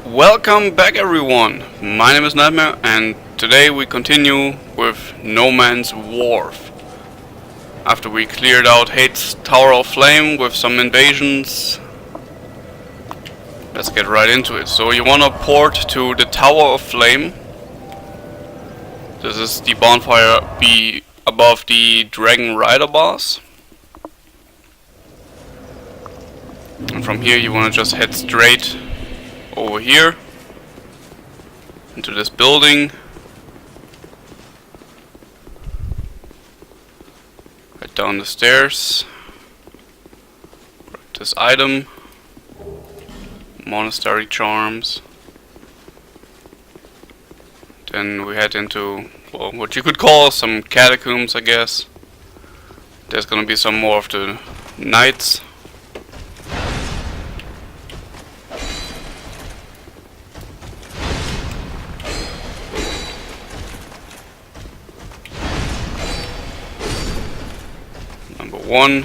Welcome back everyone, my name is Nightmare and today we continue with No Man's Wharf. After we cleared out Heides Tower of Flame with some invasions, let's get right into it. So you wanna port to the Tower of Flame. This is the bonfire above the Dragon Rider boss. And from here you wanna just head straight over here into this building. Right down the stairs. Grab this item. Monastery charms. Then we head into, well, what you could call some catacombs, I guess. There's gonna be some more of the knights. Number one.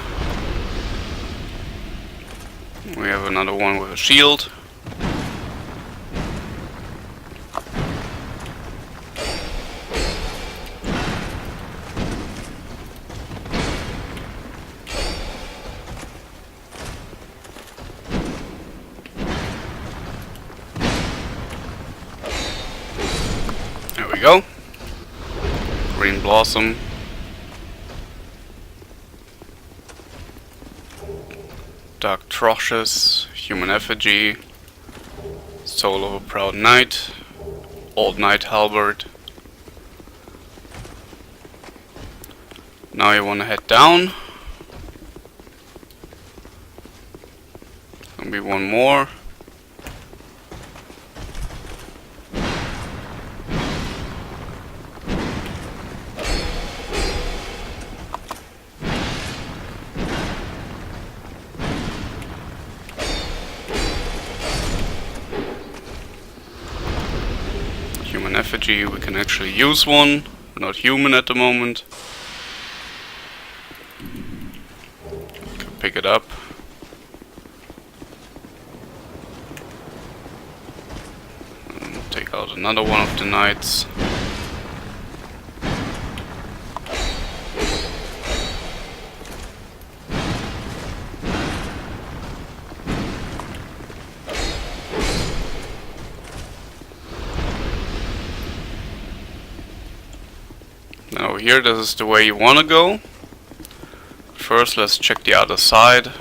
We have another one with a shield. There we go. Green blossom. Dark Troshes, Human Effigy, Soul of a Proud Knight, Old Knight Halberd. Now you want to head down. Gonna be one more. Human Effigy, we can actually use one. We're not human at the moment. We can pick it up. And take out another one of the knights. Now here, this is the way you want to go. First, let's check the other side.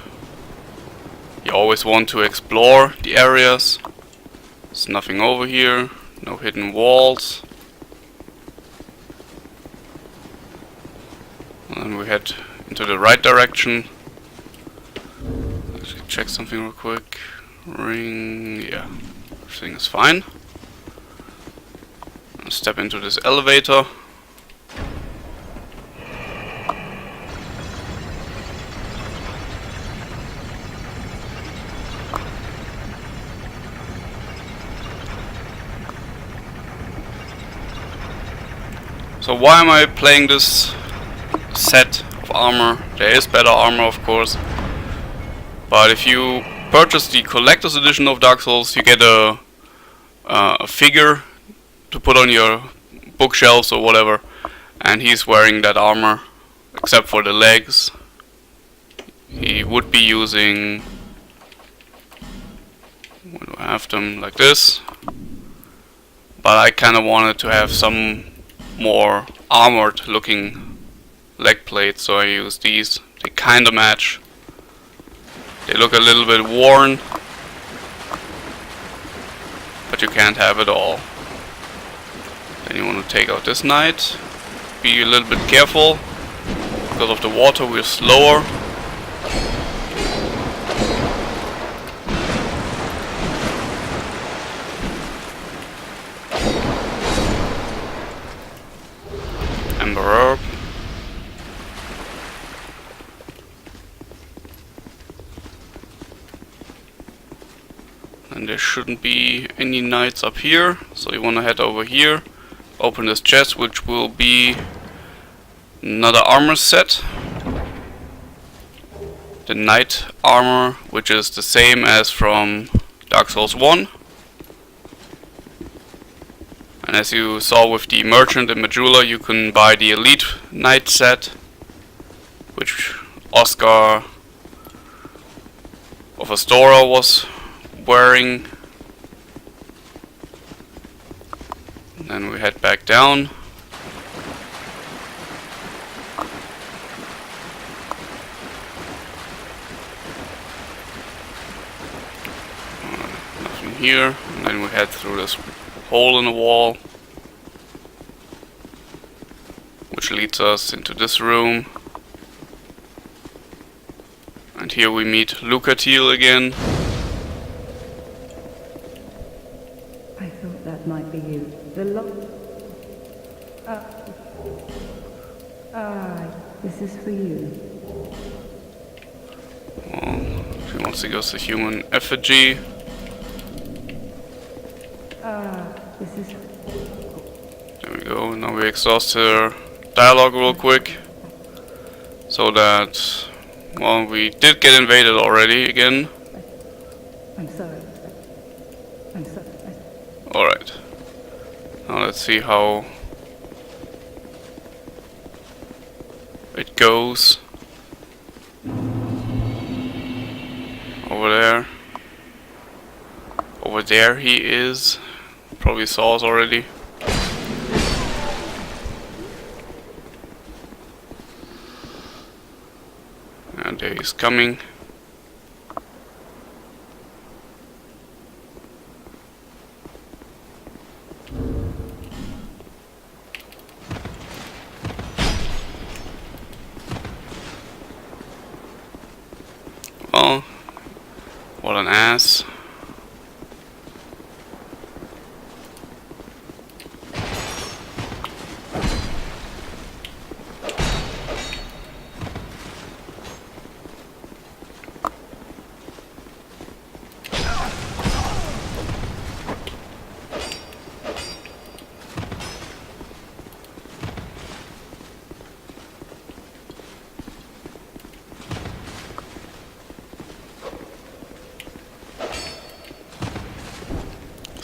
You always want to explore the areas. There's nothing over here, no hidden walls. And then we head into the right direction. Let's check something real quick. Ring, yeah, everything is fine. Step into this elevator. So why am I playing this set of armor? There is better armor, of course, but if you purchase the collector's edition of Dark Souls, you get a figure to put on your bookshelves or whatever, and he's wearing that armor except for the legs. He would be using, when do I have them, like this, but I kind of wanted to have some more armored looking leg plates, so I use these. They kinda match. They look a little bit worn, but you can't have it all. Then you want to take out this knight. Be a little bit careful. Because of the water we're slower. Ember Herb. And there shouldn't be any knights up here, so you want to head over here, open this chest, which will be another armor set. the knight armor, which is the same as from Dark Souls 1. And as you saw with the Merchant and Majula, you can buy the Elite Knight set, which Oscar of Astora was wearing. And then we head back down. Nothing here. And then we head through this hole in the wall, which leads us into this room. And here we meet Lucatil again. I thought that might be you. The this is for you. Well, she wants to give us a human effigy. This is... There we go. Now we exhaust her dialogue real quick. So that... Well, we did get invaded already again. I'm sorry. I'm sorry. Alright. Now let's see how it goes. Over there. Over there he is. Probably saw us already. And there he's coming. Well, what an ass.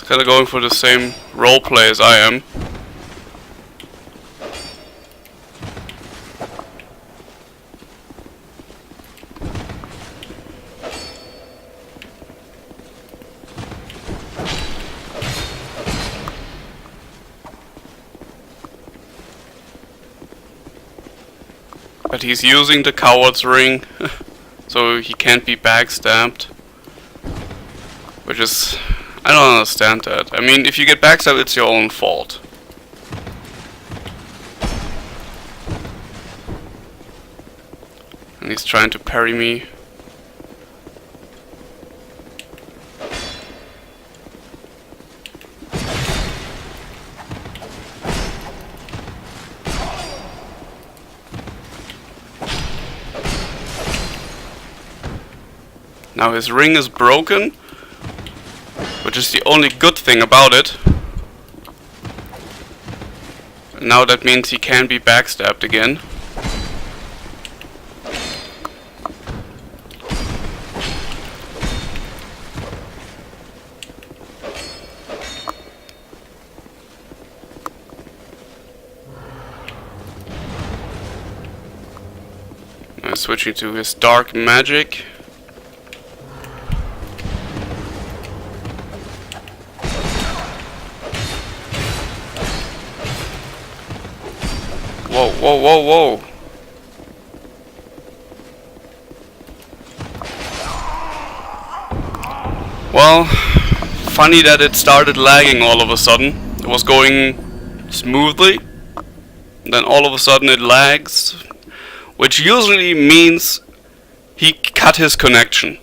Kind of going for the same roleplay as I am. But he's using the coward's ring, so he can't be backstabbed. Which is... I don't understand that. I mean, if you get backstabbed, it's your own fault. And he's trying to parry me. Now his ring is broken, which is the only good thing about it. Now that means he can be backstabbed again. Now switching to his dark magic. Whoa, whoa, whoa, whoa. Well, funny that it started lagging all of a sudden. It was going smoothly, then all of a sudden it lags, which usually means he cut his connection.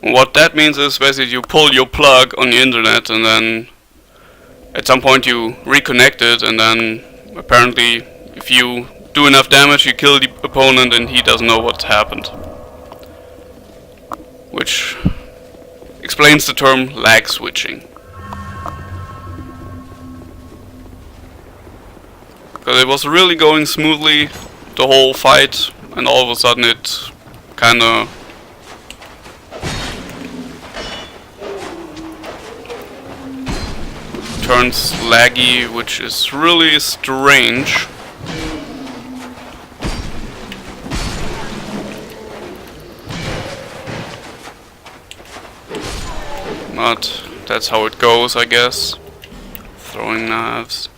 What that means is basically you pull your plug on the internet and then at some point you reconnect it, and then apparently if you do enough damage you kill the opponent and he doesn't know what's happened. Which explains the term lag switching. Because it was really going smoothly the whole fight, and all of a sudden it kinda turns laggy, which is really strange. But that's how it goes, I guess. Throwing knives.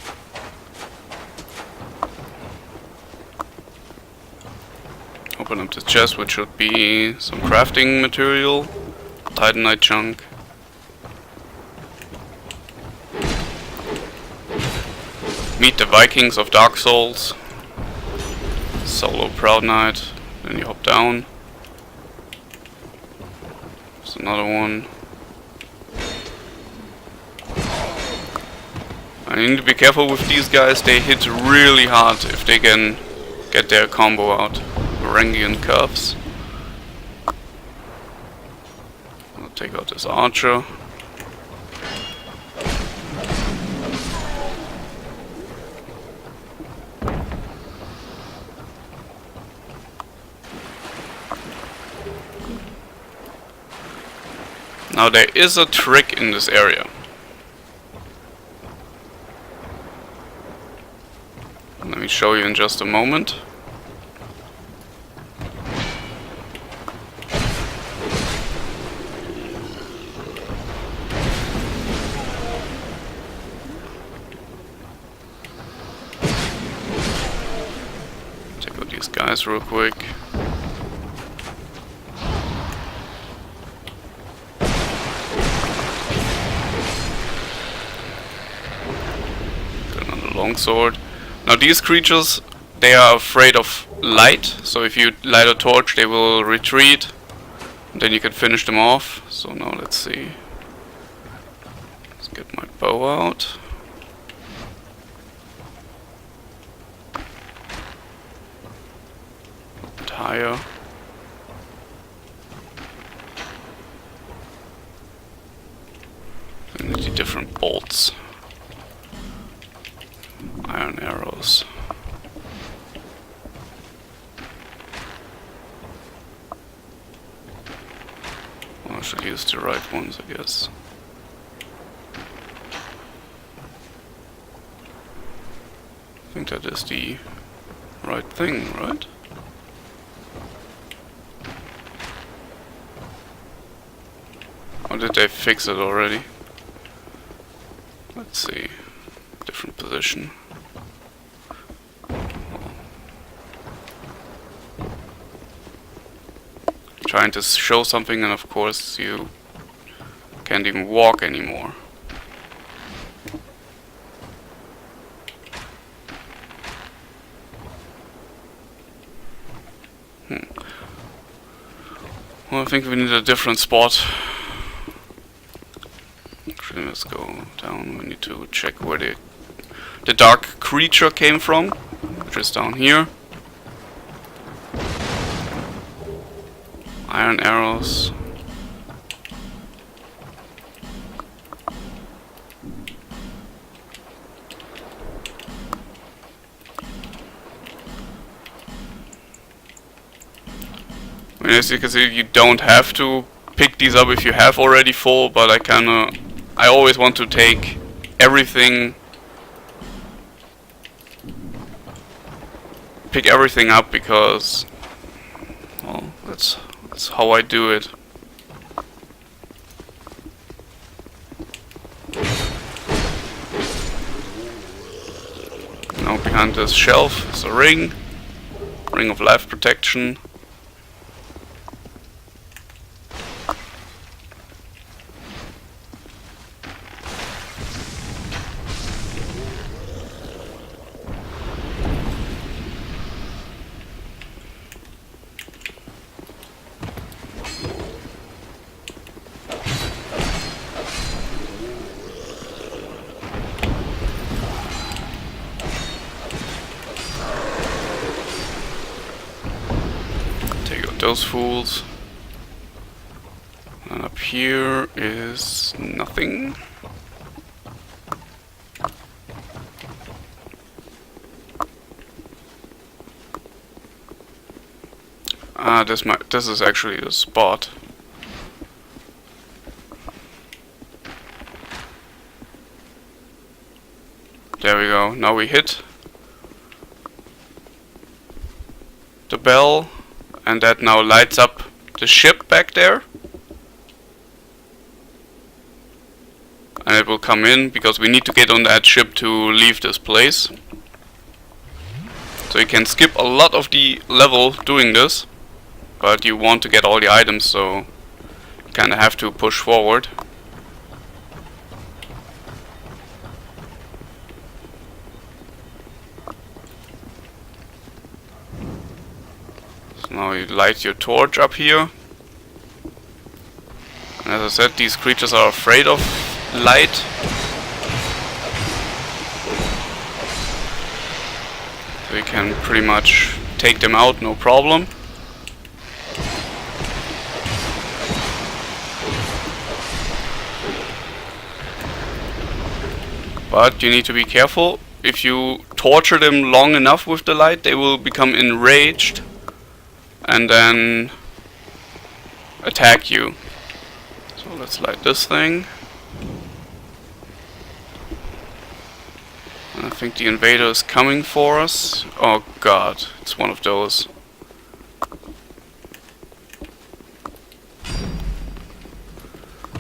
Open up the chest, which should be some crafting material. Titanite chunk. Meet the Vikings of Dark Souls. Solo Proud Knight. Then you hop down. There's another one. I need to be careful with these guys. They hit really hard if they can get their combo out. Varangian curves. I'll take out this archer. Now there is a trick in this area. Let me show you in just a moment. Take out these guys real quick. Got another longsword. Now these creatures, they are afraid of light, so if you light a torch they will retreat, and then you can finish them off. So now let's see. Let's get my bow out. And higher. And the different bolts. Iron arrows. Well, I should use the right ones, I guess. I think that is the right thing, right? Or did they fix it already? Let's see. Different position. Trying to show something, and of course you can't even walk anymore. Well, I think we need a different spot. Actually, let's go down. We need to check where the dark creature came from, which is down here. Iron arrows. I mean, as you can see, you don't have to pick these up if you have already full, but I always want to take everything, pick everything up, because, well, that's how I do it. Now behind this shelf is a ring of life protection. Those fools. And up here is nothing. Ah, this is actually the spot. There we go. Now we hit the bell, and that now lights up the ship back there. And it will come in, because we need to get on that ship to leave this place. So you can skip a lot of the level doing this, but you want to get all the items, so you kinda have to push forward. So now you light your torch up here. And as I said, these creatures are afraid of light. So you can pretty much take them out, no problem. But you need to be careful. If you torture them long enough with the light, they will become enraged and then attack you. So let's light this thing. I think the invader is coming for us. Oh god, it's one of those.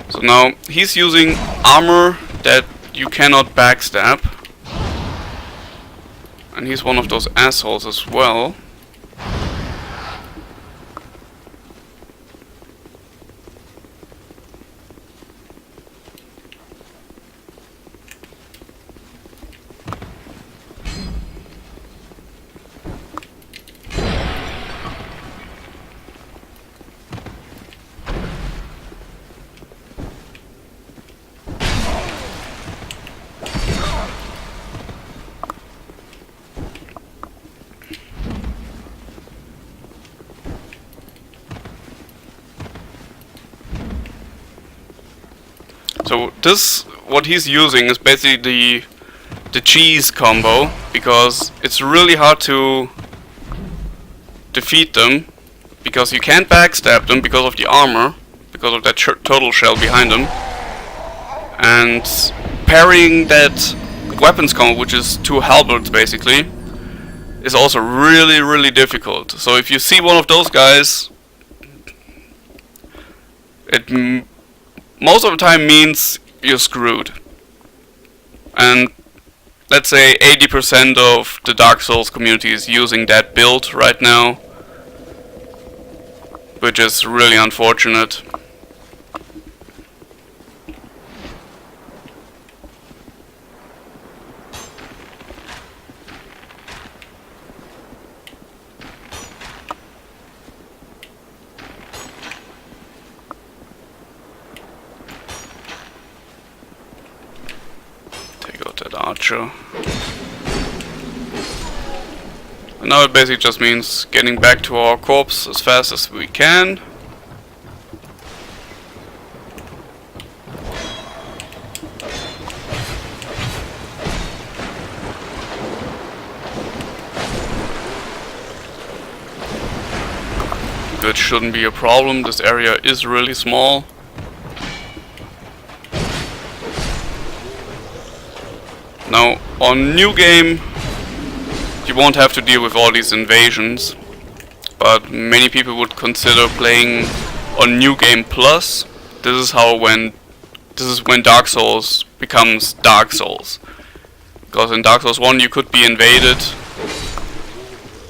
So now he's using armor that you cannot backstab. And he's one of those assholes as well. So this, what he's using is basically the cheese combo, because it's really hard to defeat them, because you can't backstab them because of the armor, because of that turtle shell behind them, and parrying that weapons combo, which is two halberds basically, is also really difficult. So if you see one of those guys, it most of the time means you're screwed. And let's say 80% of the Dark Souls community is using that build right now, which is really unfortunate. That archer. And now it basically just means getting back to our corpse as fast as we can. That shouldn't be a problem. This area is really small. Now, on New Game, you won't have to deal with all these invasions, but many people would consider playing on New Game Plus. This is when Dark Souls becomes Dark Souls. Because in Dark Souls 1 you could be invaded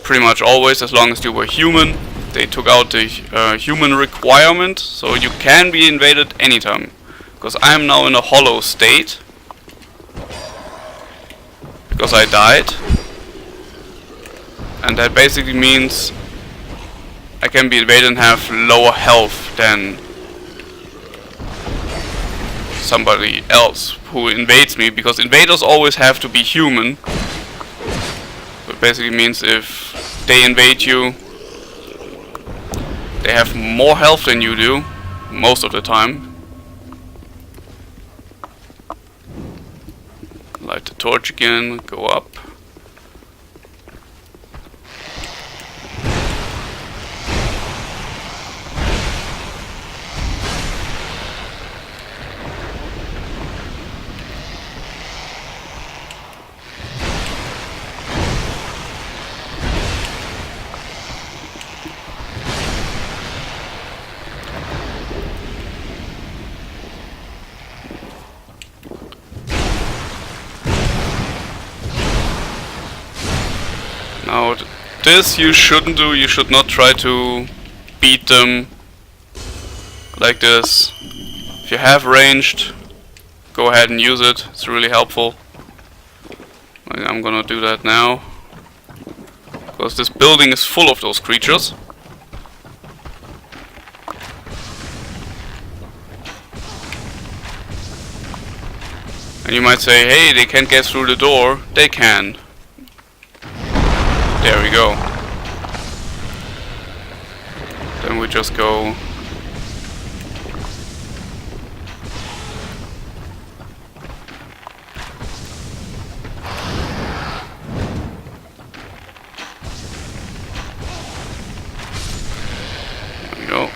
pretty much always as long as you were human. They took out the human requirement, so you can be invaded anytime. Because I am now in a hollow state. Because I died, and that basically means I can be invaded and have lower health than somebody else who invades me, because invaders always have to be human. But basically means if they invade you, they have more health than you do most of the time. Light the torch again, go up. this you shouldn't do. You should not try to beat them like this. If you have ranged, go ahead and use it. It's really helpful. I'm gonna do that now, because this building is full of those creatures. And you might say, hey, they can't get through the door. They can. There we go. Then we just go. There we go.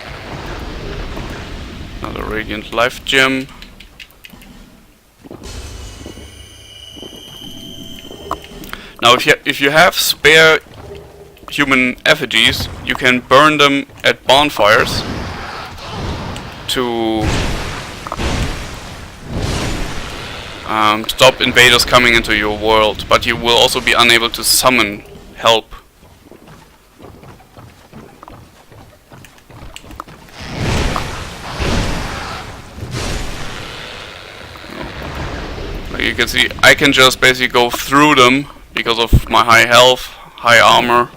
Another Radiant Life Gem. Now if you have spare human effigies, you can burn them at bonfires to stop invaders coming into your world, but you will also be unable to summon help. Like you can see, I can just basically go through them because of my high health, high armor.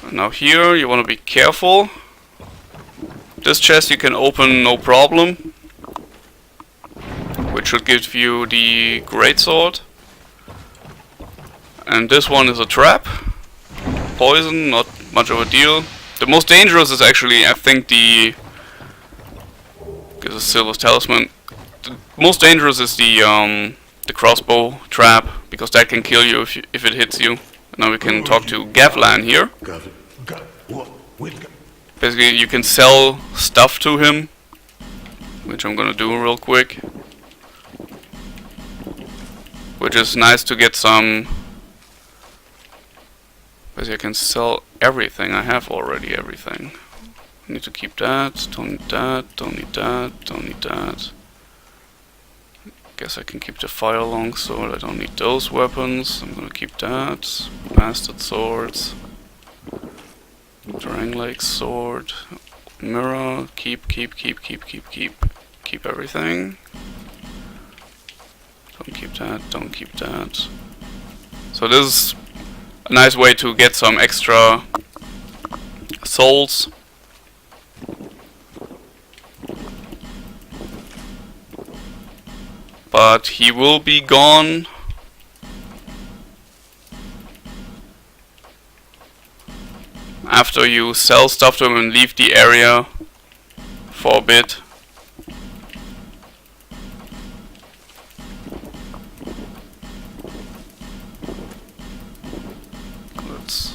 And now here you want to be careful. This chest you can open no problem, which should give you the greatsword. And this one is a trap. Poison, not much of a deal. The most dangerous is actually, I think, the Silver's Talisman. The most dangerous is the crossbow trap, because that can kill you if it hits you. Now we can talk to Gavlan here. Basically, you can sell stuff to him, which I'm gonna do real quick. Which is nice to get some. Basically, I can sell everything. I have already everything. I need to keep that. Don't need that. Don't need that. Don't need that. Guess I can keep the fire longsword. I don't need those weapons. I'm gonna keep that. Bastard swords. Drang-like sword. Mirror. Keep everything. Don't keep that. Don't keep that. So this is a nice way to get some extra souls. But he will be gone after you sell stuff to him and leave the area for a bit. Let's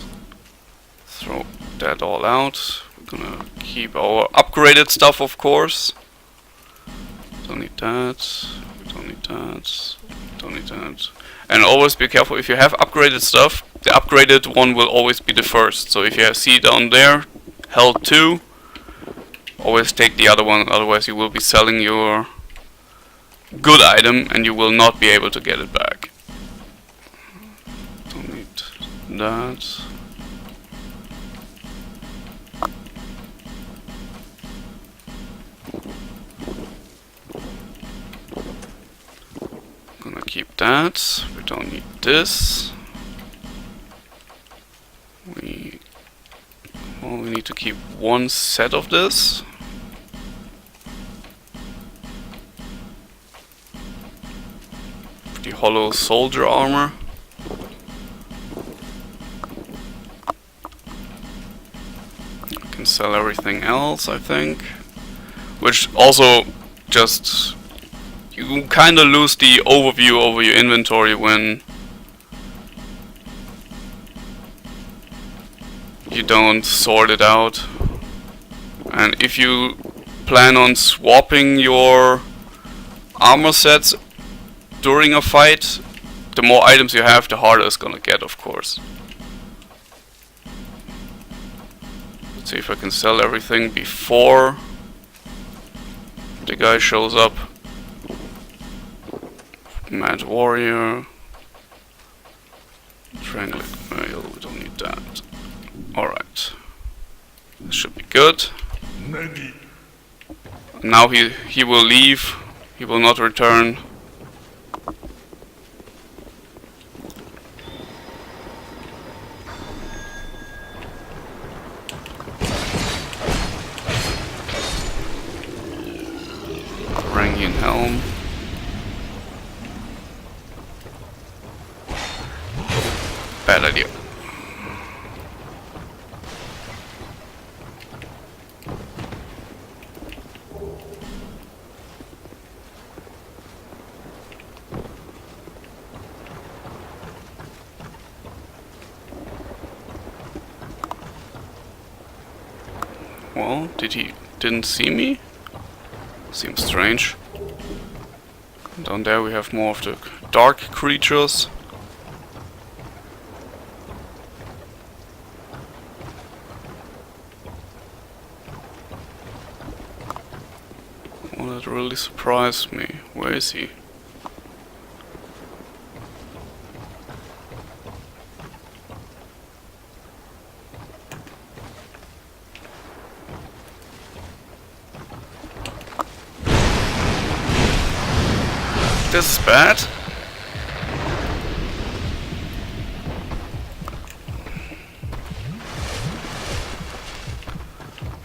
throw that all out. We're gonna keep our upgraded stuff, of course. Don't need that. Don't need that. Don't need that. And always be careful, if you have upgraded stuff, the upgraded one will always be the first. So if you see down there, held 2, always take the other one, otherwise you will be selling your good item and you will not be able to get it back. Don't need that. Gonna keep that. We don't need this. We need to keep one set of this. The hollow soldier armor. I can sell everything else, I think. Which also just, you kinda lose the overview over your inventory when you don't sort it out. And if you plan on swapping your armor sets during a fight, the more items you have, the harder it's gonna get, of course. Let's see if I can sell everything before the guy shows up. Mad Warrior, Strangling mail, we don't need that. Alright. This should be good. Now he will leave. He will not return. Varangian helm. Bad idea. Well, didn't see me? Seems strange. And down there we have more of the dark creatures. Well, that really surprised me. Where is he? This is bad.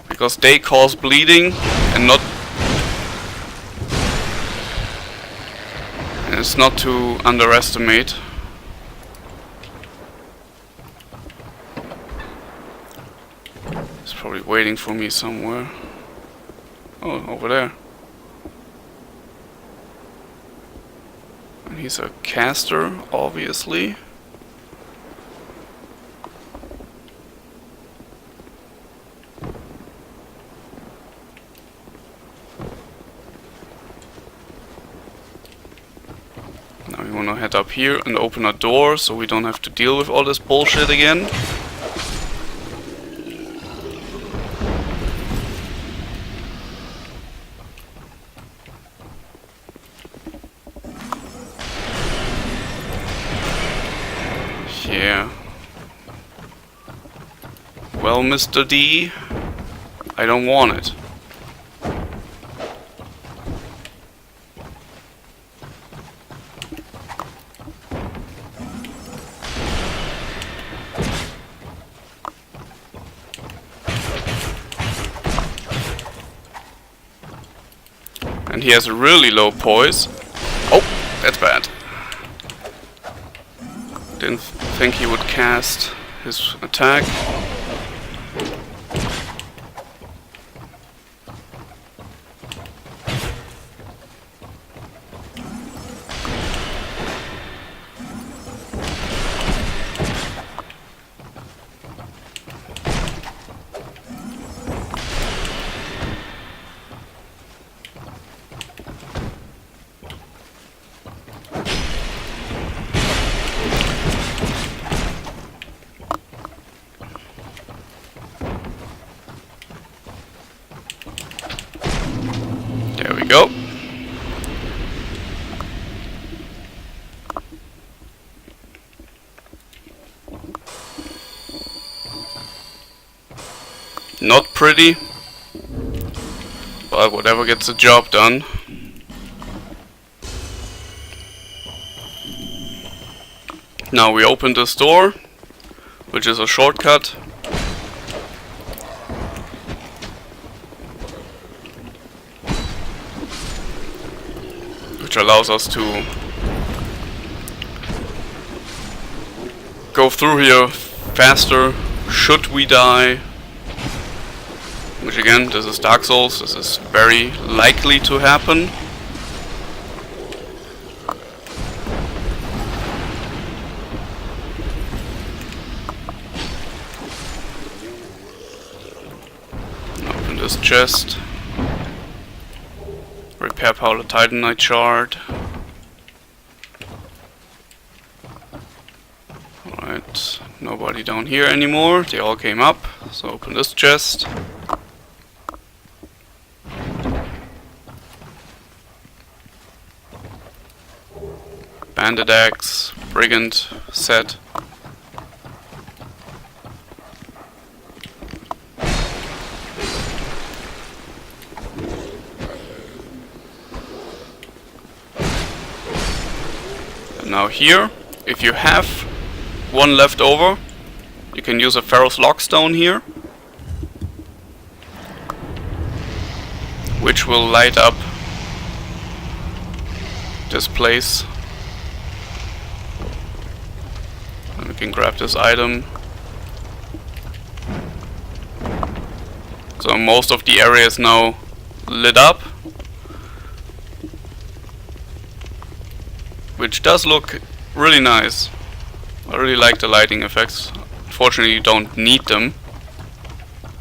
Because they cause bleeding and not... And it's not to underestimate. He's probably waiting for me somewhere. Oh, over there. He's a caster, obviously. Now we wanna head up here and open a door so we don't have to deal with all this bullshit again. Yeah. Well, Mr. D, I don't want it. And he has a really low poise. Oh, that's bad. Didn't think he would cast his attack. There we go. Not pretty, but whatever gets the job done. Now we open this door, which is a shortcut. Which allows us to go through here faster should we die. Which again, this is Dark Souls, this is very likely to happen. Open this chest. Repair powder titanite shard. Alright, nobody down here anymore. They all came up. So open this chest. Bandit axe, brigand set. Now here, if you have one left over, you can use a ferrous lockstone here, which will light up this place. And we can grab this item. So most of the area is now lit up, which does look really nice. I really like the lighting effects. Unfortunately, you don't need them.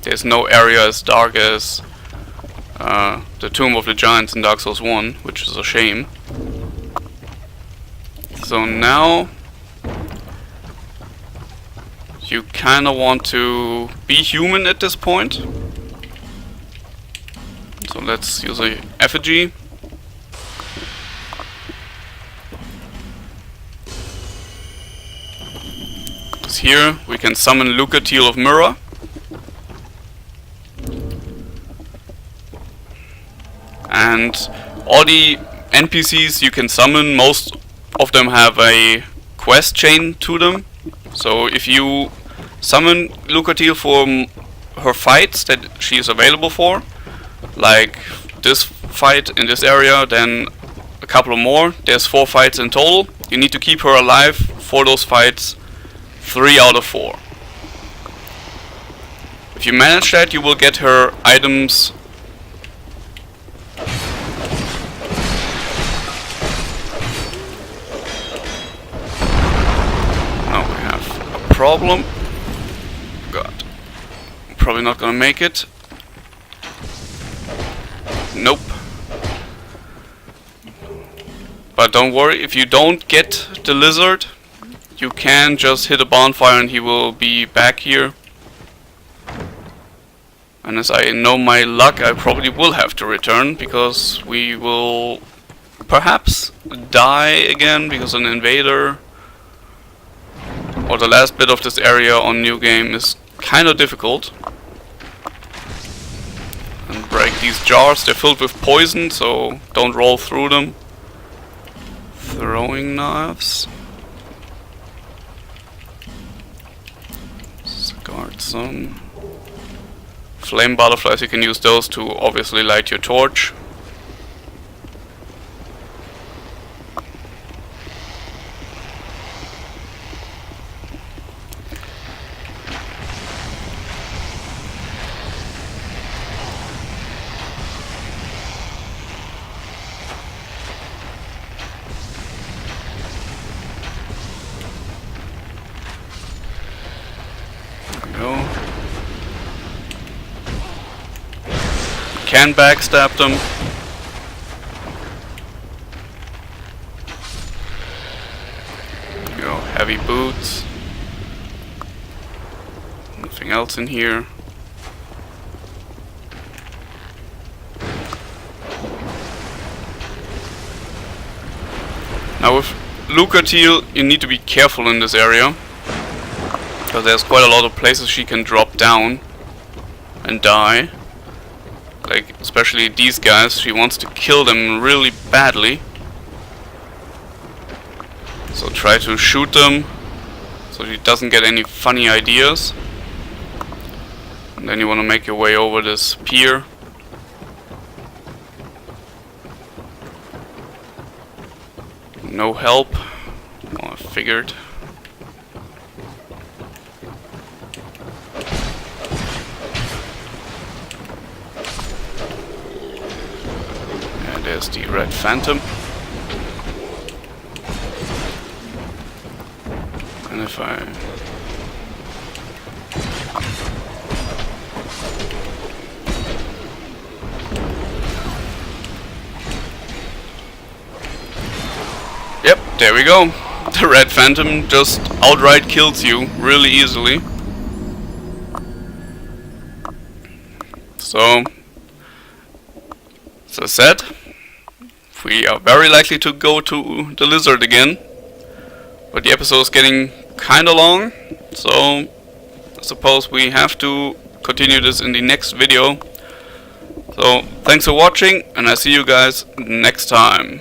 There's no area as dark as the Tomb of the Giants in Dark Souls 1, which is a shame. So now you kinda want to be human at this point. So let's use a effigy. Here we can summon Lucatiel of Myrrha. And all the NPCs you can summon, most of them have a quest chain to them. So if you summon Lucatiel for her fights that she is available for, like this fight in this area, then a couple more, there's 4 fights in total. You need to keep her alive for those fights 3 out of 4. If you manage that, you will get her items. Now we have a problem. God. Probably not gonna make it. Nope. But don't worry, if you don't get the lizard, you can just hit a bonfire and he will be back here. And as I know my luck, I probably will have to return, because we will perhaps die again because an invader or the last bit of this area on New Game is kind of difficult. And break these jars, they're filled with poison, so don't roll through them. Throwing knives. Guard some flame butterflies, you can use those to obviously light your torch. Can backstab them. There you go, heavy boots. Nothing else in here. Now with Lucatiel, you need to be careful in this area, because there's quite a lot of places she can drop down and die. Like, especially these guys, she wants to kill them really badly. So try to shoot them, so she doesn't get any funny ideas. And then you want to make your way over this pier. No help. Well, I figured. There's the red phantom. And if I... Yep, there we go. The red phantom just outright kills you really easily. So, as I said, we are very likely to go to the lizard again, but the episode is getting kinda long, so I suppose we have to continue this in the next video. So thanks for watching, and I see you guys next time.